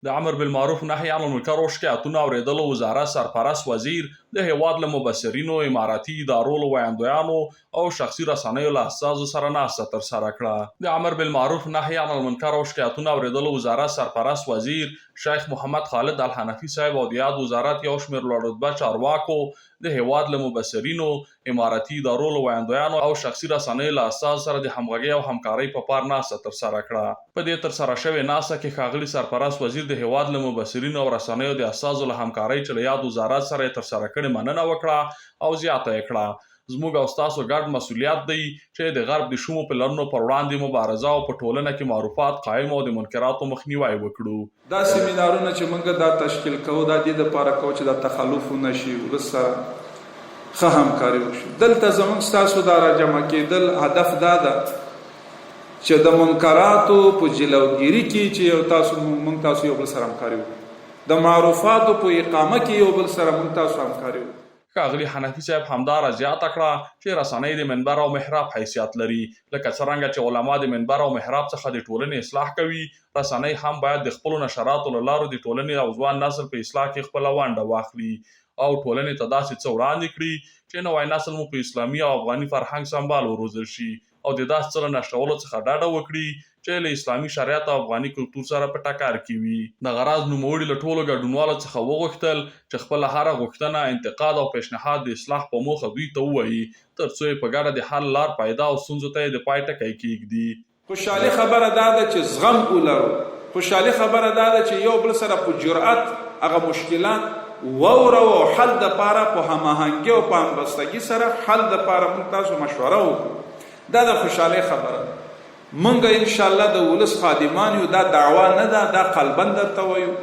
د امر بالمعروف نهي عن المنکر او شکایتونو اورېدلو وزارت سرپرست وزیر د هیواد له مبصرینو، اماراتي ادارو له وړاندویانو او شخصي رسنیو له استازو سره ناسته ترسره کړه. د امر بالمعروف نهي عن المنکر او شکایتونو اورېدلو وزارت سرپرست وزیر شیخ محمد خالد الحنفي صاحب او د یاد وزارت یو شمېر لوړ رتبه چارواکو د هیواد له مبصرینو، اماراتي ادارو له وړاندویانو او شخصي رسنیو له استازو سره د همغږۍ او همکارۍ په پار ناسته ترسره کړه. په دې ترسره شوې ناسته کې ښاغلي سرپرست وزیر د هیواد له مبصرینو او رسنیو د استازو له همکارۍ چې له یاد وزارت سره یې ترسره کړې مننه وکړه او زیاته یې کړه زموږ او ستاسو ګډ مسؤلیت دی چې د غرب د شومو پلانونو پر وړاندې مبارزه او په ټولنه کې معروفات قایم او د منکراتو مخنیوی وکړو. دا سیمینارونه چې موږ دا تشکیل کوو دا د لپاره کوو چې د تخلف ونشي، ولس سره ښه همکاري وشي. دلته زموږ ستاسو دا راجمع کېدل هدف دا ده چې د منکراتو په جلوګیري کې چې موږ تاسو یو بل سره همکاري وکړو، د معروفاتو په اقامه کې یو بل سره موږ تاسو همکاري وکړو. ښاغلي حنفي صاحب همداره زیاته کړه چې رسنۍ د منبر او محراب حیثیت لري. لکه څرنګه چې علما د منبر او محراب څخه د ټولنې اصلاح کوي، رسنۍ هم باید د خپلو نشراتو له لارو د ټولنې او ځوان نسل په اصلاح کې خپله ونډه واخلي او ټولنې ته داسې څه وړاندې کړي چې نوی نسل مو په اسلامي او افغاني فرهنګ سمبال وروزل شي او د داسې څه له نشرولو څخه ډډه وکړي چې له اسلامي شریعت او افغاني کلتور سره په ټکر کې وي. د غراض نوموړي له ټولو ګډونوالو څخه وغوښتل چې خپله هره غوښتنه، انتقاد او پیشنهاد د اصلاح په موخه دوی ته ووایي تر څو یې په ګډه د حل لار پیدا او ستونزو ته یې د پای ټکی کېږدي. خوشحالي خبره دا ده چې زغم ولرو. خوشحالي خبره دا ده چې یو بل سره په جرأت هغه مشکلات وورو او حل دپاره په هماهنګي او په همبستګي سره حل دپاره موږ تاسو مشوره وکړو. دا د خوشحالۍ خبره ده. موږ انشاءالله د ولس خادمان یو، دا دعوا نه ده، دا قلبا درته وایو.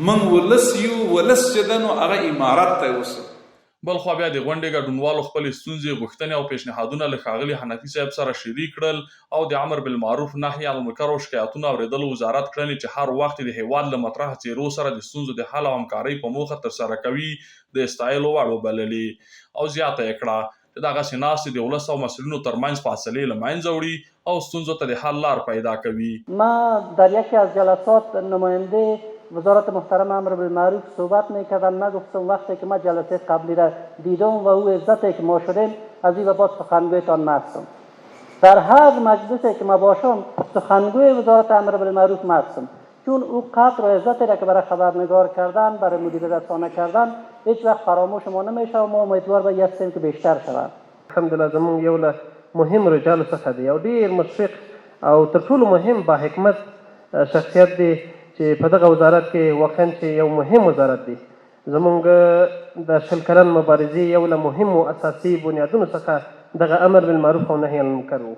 موږ ولس یو، ولس چې ده نو هغه امارت ته یوسه. بلخوا بیا د غونډې ګډونوالو خپلې ستونزې، غوښتنې او پیشنهادونه له ښاغلي حنفي صاحب سره شریک کړل او د امر بالمعروف نهي عن المنکر او شکایتونو اورېدلو وزارت کړنې چې هر وخت د هیواد له مطرح څیرو سره د ستونزو د حل او همکارۍ په موخه ترسره کوي د ستایلو وړ وبللې او زیاته یې کړه چې دغسې ناستې د ولس او مسؤلینو ترمنځ فاصلې له منځه وړي او ستونزو ته د حل لار پیدا کوي. ما در یکی از جلسات نماینده وزارت محترم امر بالمعروف صحبت میکردم. من گفتم وقتی که ما جلسه قبلی را دیدم و او عزتی که ما شدیم از این لباس سخنگویتان مستم. در هر مجلسی که ما باشم سخنگوی وزارت امر بالمعروف مستم، چون او قدر و عزتی را که برای خبرنگار کردن، برای مدیر رسانه کردن هیچ وقت فراموش ما نمیشه و ما امیدوار به هستیم که بیشتر شود. الحمدلله زمون یو له مهم رجالو څخه دی او ډیر مشفق او تر ټولو مهم با حکمت شخصیت دی چې په دغه وزارت کې واقعا چې یو مهم وزارت دی. زمونږ د شل کلن مبارزې یو له مهمو اساسي بنیادونو څخه دغه امر بالمعروف او نهي عن المنکر و.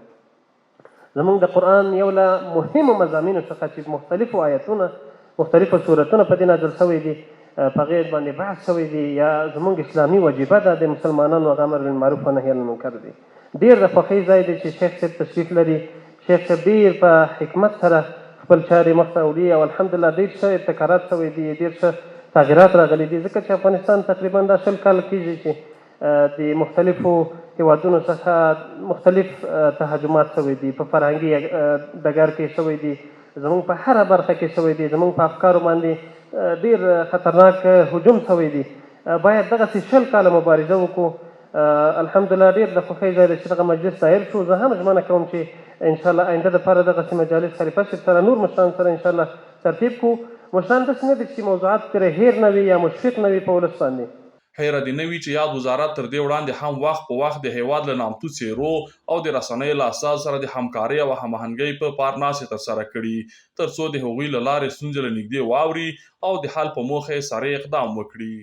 زمونږ د قرآن یو له مهمو مضامینو څخه چې مختلفو آیتونه، مختلفو سورتونه په دې نازل شوي دي، په هغې باندې بحث شوی دی، یا زمونږ اسلامي وجیبه ده د مسلمانانو هغه امر بالمعروف او نهي عن المنکر دی. ډېر د خوښۍ ځای دی چې شیخ صاحب تشریف لري. شیخ صاحب ډېر په حکمت سره خپل چارې مخته وړي او الحمدلله ډېر ښه ابتکارات شوي دي، ډېر ښه تغیرات راغلي دي، ځکه چې افغانستان تقریبا دا 20 کاله کېږي چې د مختلفو هیوادونو څخه مختلف تهاجمات شوي دي، په فرهنګي ډګر کې شوي دي، زمونږ په هره برخه کې شوي دي، زمونږ په افکارو باندې ډېر خطرناک هجوم شوی دی. باید دغسې 20 کاله مبارزه وکړو. الحمدلله ډېر د خوښۍ ځای دی چې دغه مجلس دایر شو. زه هم ژمنه کوم چې انشاءالله آینده دپاره دغسې مجالس خلیفه صاحب سره نور مشران سره انشاءالله ترتیب کړو. مشران داسې نه دي چې موضوعات پرې هیر نه وي یا مشفق نه وي په ولس باندې. هیره دې نه وي چې یاد وزارت تر دې وړاندې هم وخت په وخت د هیواد له نامتو څیرو او د رسنیو له استازو سره د همکارۍ او هماهنګۍ په پار ناستې ترسره کړي تر څو د هغوی له لارې ستونزې له نږدې واوري او د حل په موخه یې سریع اقدام وکړي.